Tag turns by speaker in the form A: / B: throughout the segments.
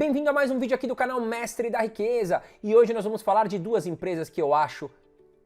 A: Bem-vindo a mais um vídeo aqui do canal Mestre da Riqueza. E hoje nós vamos falar de duas empresas que eu acho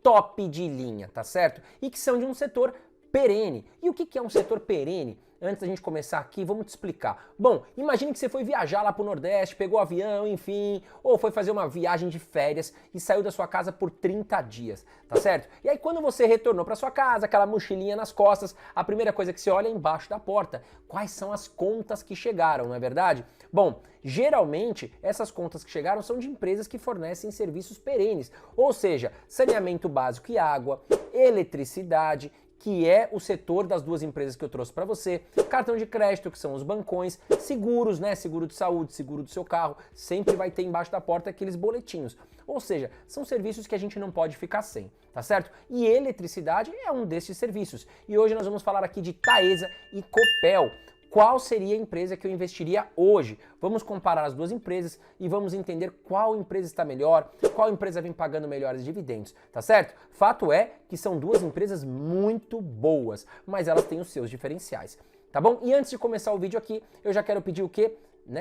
A: top de linha, tá certo? E que são de um setor perene. E o que é um setor perene? Antes da gente começar aqui, vamos te explicar. Bom, imagine que você foi viajar lá pro Nordeste, pegou avião, enfim, ou foi fazer uma viagem de férias e saiu da sua casa por 30 dias, tá certo? E aí quando você retornou para sua casa, aquela mochilinha nas costas, a primeira coisa que você olha é embaixo da porta. Quais são as contas que chegaram, não é verdade? Bom, geralmente essas contas que chegaram são de empresas que fornecem serviços perenes, ou seja, saneamento básico e água, eletricidade, que é o setor das duas empresas que eu trouxe para você, cartão de crédito, que são os bancões, seguros, né, seguro de saúde, seguro do seu carro, sempre vai ter embaixo da porta aqueles boletinhos. Ou seja, são serviços que a gente não pode ficar sem, tá certo? E eletricidade é um desses serviços. E hoje nós vamos falar aqui de Taesa e Copel. Qual seria a empresa que eu investiria hoje? Vamos comparar as duas empresas e vamos entender qual empresa está melhor, qual empresa vem pagando melhores dividendos, tá certo? Fato é que são duas empresas muito boas, mas elas têm os seus diferenciais, tá bom? E antes de começar o vídeo aqui, eu já quero pedir o quê?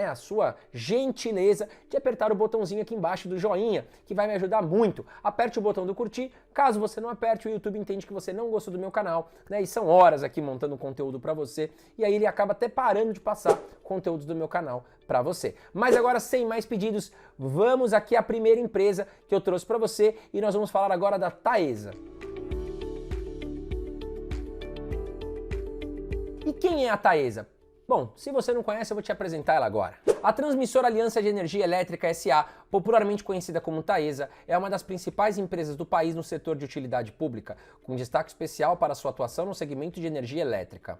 A: A sua gentileza de apertar o botãozinho aqui embaixo do joinha, que vai me ajudar muito. Aperte o botão do curtir, caso você não aperte, o YouTube entende que você não gostou do meu canal, né? E são horas aqui montando conteúdo pra você, e aí ele acaba até parando de passar conteúdos do meu canal pra você. Mas agora, sem mais pedidos, vamos aqui à primeira empresa que eu trouxe pra você, e nós vamos falar agora da Taesa. E quem é a Taesa? Bom, se você não conhece, eu vou te apresentar ela agora. A Transmissora Aliança de Energia Elétrica S.A., popularmente conhecida como Taesa, é uma das principais empresas do país no setor de utilidade pública, com destaque especial para sua atuação no segmento de energia elétrica.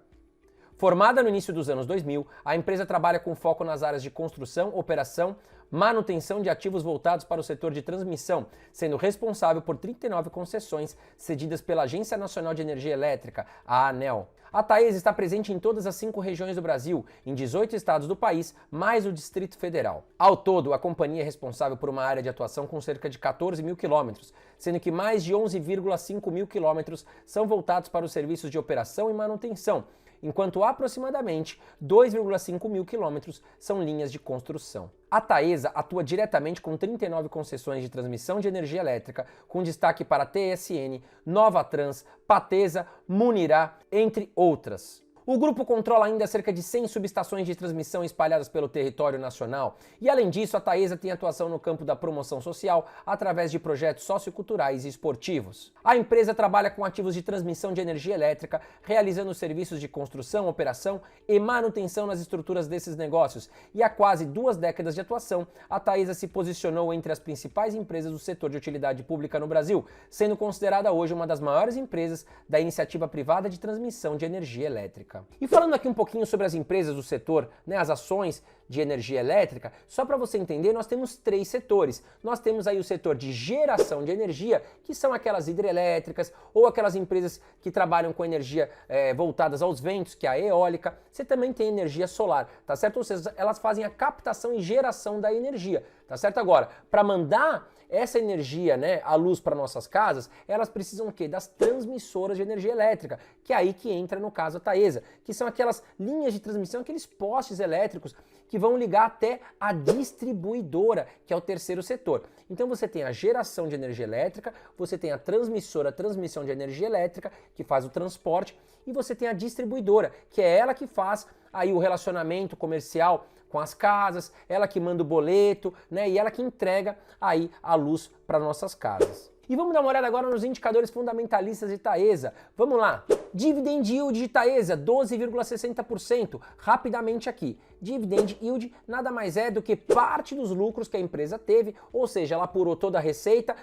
A: Formada no início dos anos 2000, a empresa trabalha com foco nas áreas de construção, operação, manutenção de ativos voltados para o setor de transmissão, sendo responsável por 39 concessões cedidas pela Agência Nacional de Energia Elétrica, a ANEEL. A Taesa está presente em todas as 5 regiões do Brasil, em 18 estados do país, mais o Distrito Federal. Ao todo, a companhia é responsável por uma área de atuação com cerca de 14 mil quilômetros, sendo que mais de 11,5 mil quilômetros são voltados para os serviços de operação e manutenção, enquanto aproximadamente 2,5 mil quilômetros são linhas de construção. A Taesa atua diretamente com 39 concessões de transmissão de energia elétrica, com destaque para TSN, Novatrans, Patesa, Munirá, entre outras. O grupo controla ainda cerca de 100 subestações de transmissão espalhadas pelo território nacional e, além disso, a Taesa tem atuação no campo da promoção social através de projetos socioculturais e esportivos. A empresa trabalha com ativos de transmissão de energia elétrica, realizando serviços de construção, operação e manutenção nas estruturas desses negócios, e há quase 2 décadas de atuação, a Taesa se posicionou entre as principais empresas do setor de utilidade pública no Brasil, sendo considerada hoje uma das maiores empresas da iniciativa privada de transmissão de energia elétrica. E falando aqui um pouquinho sobre as empresas do setor, as ações de energia elétrica, só para você entender, nós temos 3 setores. Nós temos aí o setor de geração de energia, que são aquelas hidrelétricas ou aquelas empresas que trabalham com energia voltadas aos ventos, que é a eólica. Você também tem energia solar, tá certo? Ou seja, elas fazem a captação e geração da energia, tá certo? Agora, para mandar essa energia, à luz para nossas casas, elas precisam o quê? Das transmissoras de energia elétrica, que é aí que entra no caso a Taesa, que são aquelas linhas de transmissão, aqueles postes elétricos que vão ligar até a distribuidora, que é o terceiro setor. Então você tem a geração de energia elétrica, você tem a transmissora, transmissão de energia elétrica, que faz o transporte, e você tem a distribuidora, que é ela que faz aí o relacionamento comercial com as casas, ela que manda o boleto, e ela que entrega aí a luz para nossas casas. E vamos dar uma olhada agora nos indicadores fundamentalistas de Taesa. Vamos lá. Dividend Yield de Taesa, 12,60%. Rapidamente aqui. Dividend Yield nada mais é do que parte dos lucros que a empresa teve, ou seja, ela apurou toda a receita,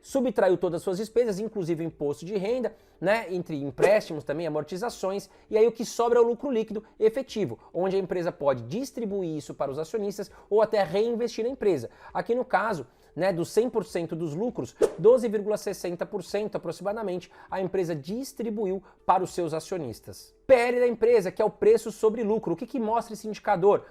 A: subtraiu todas as suas despesas, inclusive o imposto de renda, entre empréstimos também, amortizações, e aí o que sobra é o lucro líquido efetivo, onde a empresa pode distribuir isso para os acionistas ou até reinvestir na empresa. Aqui no caso, dos 100% dos lucros, 12,60% aproximadamente a empresa distribuiu para os seus acionistas. PL da empresa, que é o preço sobre lucro. O que mostra esse indicador?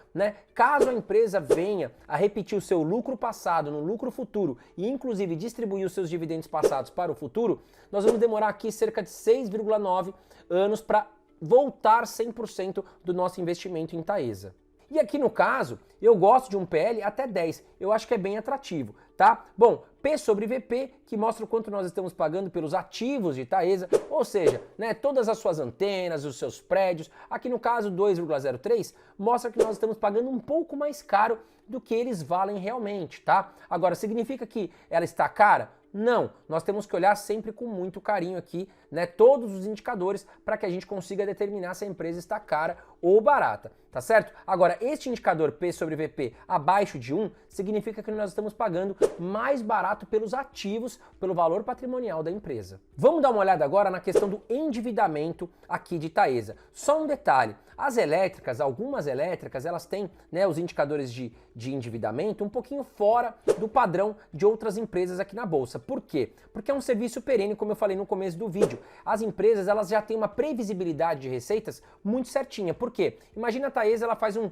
A: Caso a empresa venha a repetir o seu lucro passado no lucro futuro e inclusive distribuir os seus dividendos passados para o futuro, nós vamos demorar aqui cerca de 6,9 anos para voltar 100% do nosso investimento em Taesa. E aqui no caso, eu gosto de um PL até 10, eu acho que é bem atrativo, tá? Bom, P sobre VP, que mostra o quanto nós estamos pagando pelos ativos de Taesa, ou seja, né, todas as suas antenas, os seus prédios. Aqui no caso 2,03 mostra que nós estamos pagando um pouco mais caro do que eles valem realmente, tá? Agora, significa que ela está cara? Não, nós temos que olhar sempre com muito carinho aqui, né, todos os indicadores para que a gente consiga determinar se a empresa está cara ou barata, tá certo? Agora, este indicador P sobre VP abaixo de 1 significa que nós estamos pagando mais barato pelos ativos, pelo valor patrimonial da empresa. Vamos dar uma olhada agora na questão do endividamento aqui de Taesa. Só um detalhe, as elétricas, algumas elétricas, elas têm, né, os indicadores de endividamento um pouquinho fora do padrão de outras empresas aqui na Bolsa. Por quê? Porque é um serviço perene, como eu falei no começo do vídeo. As empresas, elas já têm uma previsibilidade de receitas muito certinha. Por quê? Imagina a Taesa, ela faz um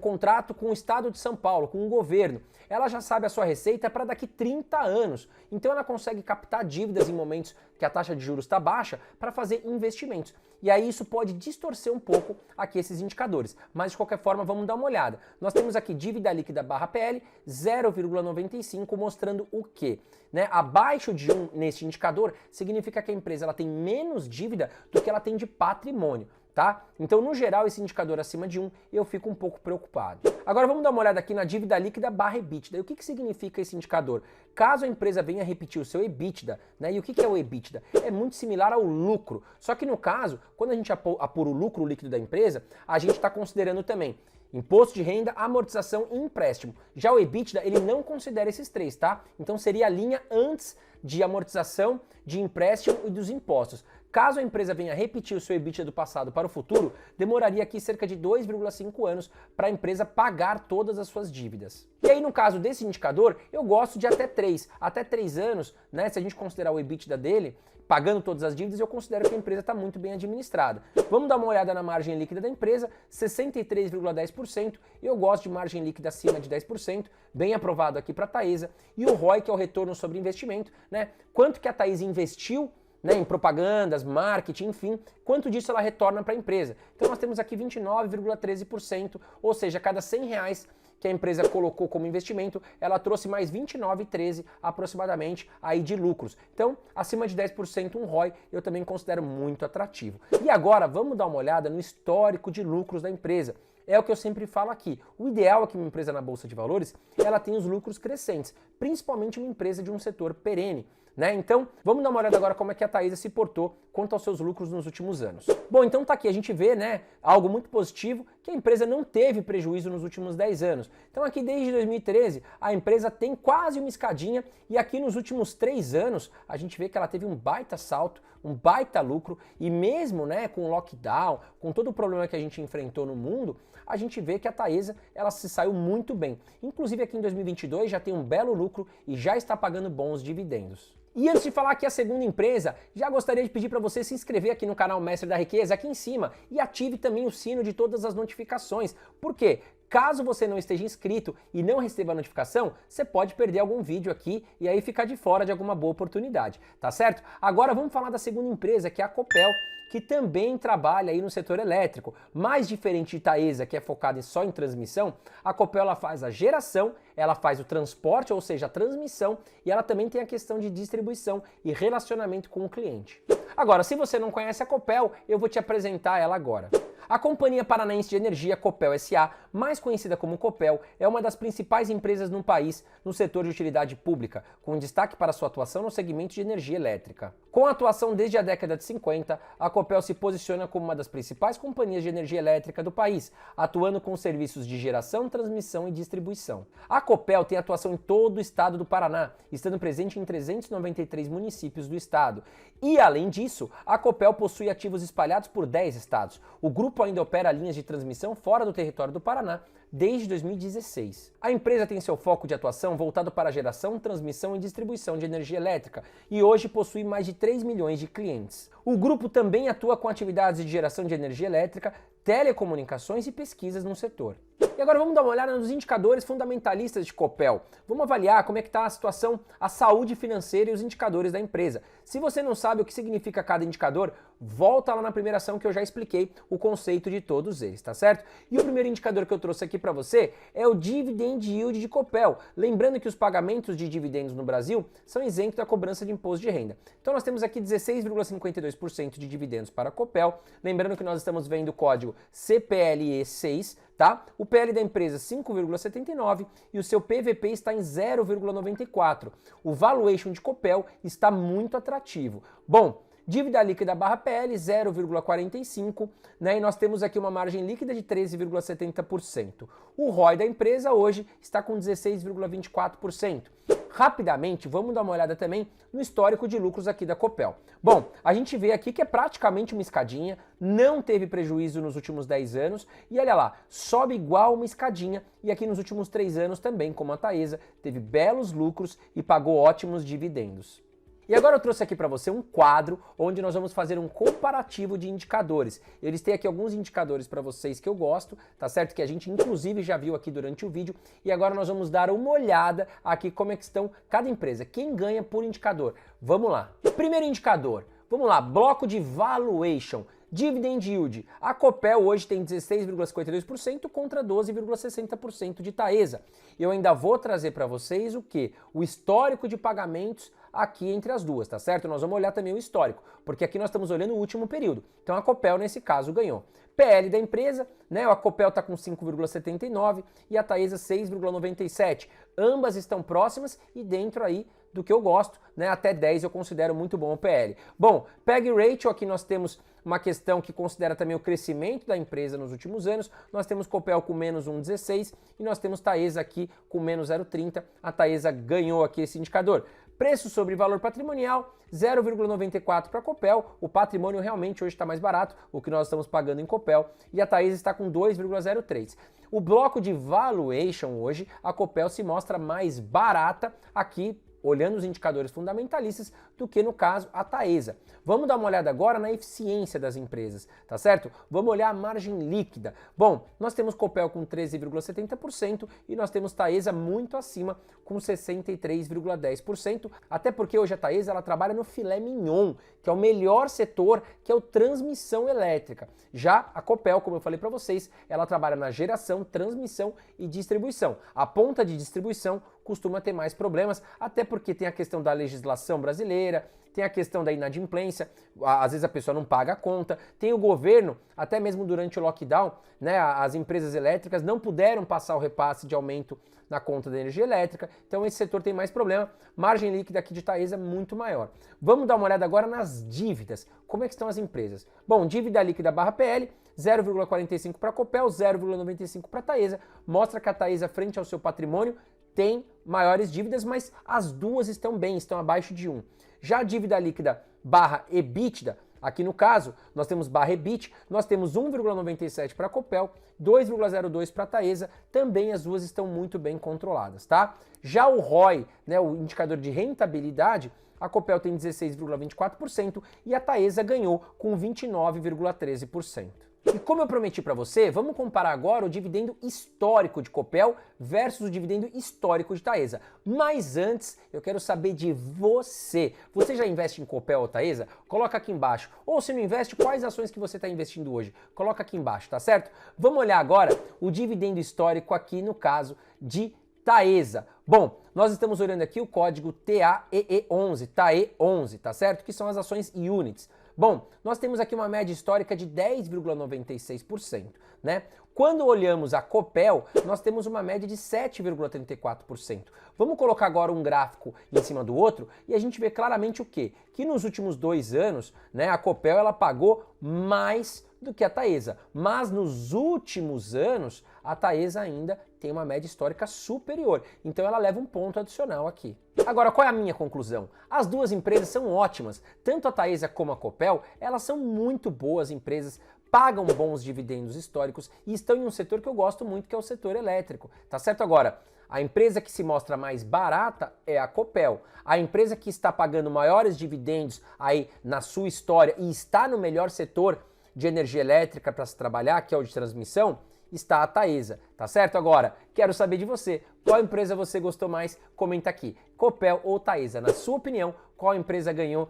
A: contrato com o estado de São Paulo, com o governo. Ela já sabe a sua receita para daqui 30 anos. Então ela consegue captar dívidas em momentos que a taxa de juros está baixa para fazer investimentos. E aí isso pode distorcer um pouco aqui esses indicadores. Mas de qualquer forma, vamos dar uma olhada. Nós temos aqui dívida líquida barra PL 0,95, mostrando o quê? Né? Abaixo de 1 neste indicador significa que a empresa ela tem menos dívida do que ela tem de patrimônio. Tá? Então, no geral, esse indicador acima de 1, eu fico um pouco preocupado. Agora, vamos dar uma olhada aqui na dívida líquida barra EBITDA. E o que significa esse indicador? Caso a empresa venha repetir o seu EBITDA, né? E o que é o EBITDA? É muito similar ao lucro. Só que no caso, quando a gente apura o lucro líquido da empresa, a gente está considerando também imposto de renda, amortização e empréstimo. Já o EBITDA, ele não considera esses três, tá? Então seria a linha antes de amortização, de empréstimo e dos impostos. Caso a empresa venha repetir o seu EBITDA do passado para o futuro, demoraria aqui cerca de 2,5 anos para a empresa pagar todas as suas dívidas. E aí, no caso desse indicador, eu gosto de até 3. Até 3 anos, né, se a gente considerar o EBITDA dele, pagando todas as dívidas, eu considero que a empresa está muito bem administrada. Vamos dar uma olhada na margem líquida da empresa, 63,10%. Eu gosto de margem líquida acima de 10%, bem aprovado aqui para a Taesa. E o ROI, que é o retorno sobre investimento, né? Quanto que a Taesa investiu, né, em propagandas, marketing, enfim, quanto disso ela retorna para a empresa. Então nós temos aqui 29,13%, ou seja, a cada R$100 que a empresa colocou como investimento, ela trouxe mais 29,13 aproximadamente aí de lucros. Então, acima de 10% um ROI eu também considero muito atrativo. E agora vamos dar uma olhada no histórico de lucros da empresa. É o que eu sempre falo aqui. O ideal é que uma empresa na Bolsa de Valores, ela tenha os lucros crescentes, principalmente uma empresa de um setor perene. Né? Então, vamos dar uma olhada agora como é que a Taesa se portou quanto aos seus lucros nos últimos anos. Bom, então tá aqui, a gente vê, né, algo muito positivo, que a empresa não teve prejuízo nos últimos 10 anos. Então aqui desde 2013, a empresa tem quase uma escadinha e aqui nos últimos 3 anos, a gente vê que ela teve um baita salto, um baita lucro e mesmo, né, com o lockdown, com todo o problema que a gente enfrentou no mundo, a gente vê que a Taesa, ela se saiu muito bem. Inclusive aqui em 2022 já tem um belo lucro e já está pagando bons dividendos. E antes de falar aqui a segunda empresa, já gostaria de pedir para você se inscrever aqui no canal Mestre da Riqueza, aqui em cima, e ative também o sino de todas as notificações. Por quê? Caso você não esteja inscrito e não receba a notificação, você pode perder algum vídeo aqui e aí ficar de fora de alguma boa oportunidade, tá certo? Agora vamos falar da segunda empresa, que é a Copel, que também trabalha aí no setor elétrico. Mais diferente de Taesa, que é focada só em transmissão, a Copel ela faz a geração, ela faz o transporte, ou seja, a transmissão, e ela também tem a questão de distribuição e relacionamento com o cliente. Agora, se você não conhece a Copel, eu vou te apresentar ela agora. A Companhia Paranaense de Energia, Copel S.A., mais conhecida como Copel, é uma das principais empresas no país no setor de utilidade pública, com destaque para sua atuação no segmento de energia elétrica. Com atuação desde a década de 50, a Copel se posiciona como uma das principais companhias de energia elétrica do país, atuando com serviços de geração, transmissão e distribuição. A Copel tem atuação em todo o estado do Paraná, estando presente em 393 municípios do estado. E, além disso, a Copel possui ativos espalhados por 10 estados. O grupo ainda opera linhas de transmissão fora do território do Paraná desde 2016. A empresa tem seu foco de atuação voltado para a geração, transmissão e distribuição de energia elétrica e hoje possui mais de 3 milhões de clientes. O grupo também atua com atividades de geração de energia elétrica, telecomunicações e pesquisas no setor. E agora vamos dar uma olhada nos indicadores fundamentalistas de Copel. Vamos avaliar como é que está a situação, a saúde financeira e os indicadores da empresa. Se você não sabe o que significa cada indicador, volta lá na primeira ação que eu já expliquei o conceito de todos eles, tá certo? E o primeiro indicador que eu trouxe aqui para você é o Dividend Yield de Copel. Lembrando que os pagamentos de dividendos no Brasil são isentos da cobrança de imposto de renda. Então nós temos aqui 16,52% de dividendos para a Copel. Lembrando que nós estamos vendo o código CPLE 6, tá? O PL da empresa 5,79 e o seu PVP está em 0,94. O valuation de Copel está muito atrativo. Bom, dívida líquida barra PL 0,45, né? E nós temos aqui uma margem líquida de 13,70%. O ROI da empresa hoje está com 16,24%. Rapidamente, vamos dar uma olhada também no histórico de lucros aqui da Copel. Bom, a gente vê aqui que é praticamente uma escadinha, não teve prejuízo nos últimos 10 anos e olha lá, sobe igual uma escadinha e aqui nos últimos 3 anos também, como a Taesa, teve belos lucros e pagou ótimos dividendos. E agora eu trouxe aqui para você um quadro onde nós vamos fazer um comparativo de indicadores. Eles têm aqui alguns indicadores para vocês que eu gosto, tá certo? Que a gente inclusive já viu aqui durante o vídeo. E agora nós vamos dar uma olhada aqui como é que estão cada empresa. Quem ganha por indicador? Vamos lá. Primeiro indicador. Vamos lá, bloco de valuation. Dividend Yield. A Copel hoje tem 16,52% contra 12,60% de Taesa. Eu ainda vou trazer para vocês o que? O histórico de pagamentos aqui entre as duas, tá certo? Nós vamos olhar também o histórico, porque aqui nós estamos olhando o último período. Então a Copel, nesse caso, ganhou. PL da empresa, né? A Copel está com 5,79 e a Taesa 6,97. Ambas estão próximas e dentro aí do que eu gosto, né? Até 10 eu considero muito bom o PL. Bom, PEG Ratio, aqui nós temos uma questão que considera também o crescimento da empresa nos últimos anos. Nós temos Copel com menos 1,16 e nós temos Taesa aqui com menos 0,30. A Taesa ganhou aqui esse indicador. Preço sobre valor patrimonial, 0,94 para a Copel. O patrimônio realmente hoje está mais barato, o que nós estamos pagando em Copel. E a Taesa está com 2,03. O bloco de valuation hoje, a Copel se mostra mais barata aqui, olhando os indicadores fundamentalistas, do que no caso a Taesa. Vamos dar uma olhada agora na eficiência das empresas, tá certo? Vamos olhar a margem líquida. Bom, nós temos Copel com 13,70% e nós temos Taesa muito acima com 63,10%, até porque hoje a Taesa ela trabalha no filé mignon, que é o melhor setor, que é o transmissão elétrica. Já a Copel, como eu falei para vocês, ela trabalha na geração, transmissão e distribuição. A ponta de distribuição costuma ter mais problemas, até porque tem a questão da legislação brasileira, tem a questão da inadimplência, às vezes a pessoa não paga a conta, tem o governo, até mesmo durante o lockdown, né, as empresas elétricas não puderam passar o repasse de aumento na conta da energia elétrica, então esse setor tem mais problema, margem líquida aqui de Taesa é muito maior. Vamos dar uma olhada agora nas dívidas, como é que estão as empresas? Bom, dívida líquida barra PL, 0,45 para a Copel, 0,95 para a Taesa, mostra que a Taesa frente ao seu patrimônio tem maiores dívidas, mas as duas estão bem, estão abaixo de 1. Já a dívida líquida barra EBITDA, aqui no caso, nós temos barra EBIT, nós temos 1,97 para a Copel, 2,02 para a Taesa, também as duas estão muito bem controladas, tá? Já o ROI, né, o indicador de rentabilidade, a Copel tem 16,24% e a Taesa ganhou com 29,13%. E como eu prometi para você, vamos comparar agora o dividendo histórico de Copel versus o dividendo histórico de Taesa. Mas antes, eu quero saber de você. Você já investe em Copel ou Taesa? Coloca aqui embaixo. Ou se não investe, quais ações que você está investindo hoje? Coloca aqui embaixo, tá certo? Vamos olhar agora o dividendo histórico aqui no caso de Taesa. Bom, nós estamos olhando aqui o código TAEE11, TAE11, tá certo? Que são as ações units. Bom, nós temos aqui uma média histórica de 10,96%, né? Quando olhamos a Copel, nós temos uma média de 7,34%. Vamos colocar agora um gráfico em cima do outro e a gente vê claramente o quê? Que nos últimos 2 anos, né, a Copel ela pagou mais do que a Taesa, mas nos últimos anos a Taesa ainda tem uma média histórica superior, então ela leva um ponto adicional aqui. Agora, qual é a minha conclusão? As duas empresas são ótimas, tanto a Taesa como a Copel, elas são muito boas empresas, pagam bons dividendos históricos e estão em um setor que eu gosto muito, que é o setor elétrico, tá certo? Agora, a empresa que se mostra mais barata é a Copel. A empresa que está pagando maiores dividendos aí na sua história e está no melhor setor de energia elétrica para se trabalhar, que é o de transmissão, está a Taesa, tá certo? Agora, quero saber de você, qual empresa você gostou mais? Comenta aqui, Copel ou Taesa? Na sua opinião, qual empresa ganhou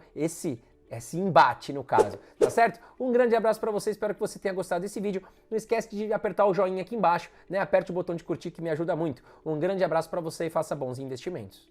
A: esse embate no caso, tá certo? Um grande abraço para você, espero que você tenha gostado desse vídeo. Não esquece de apertar o joinha aqui embaixo, né? Aperte o botão de curtir que me ajuda muito. Um grande abraço para você e faça bons investimentos.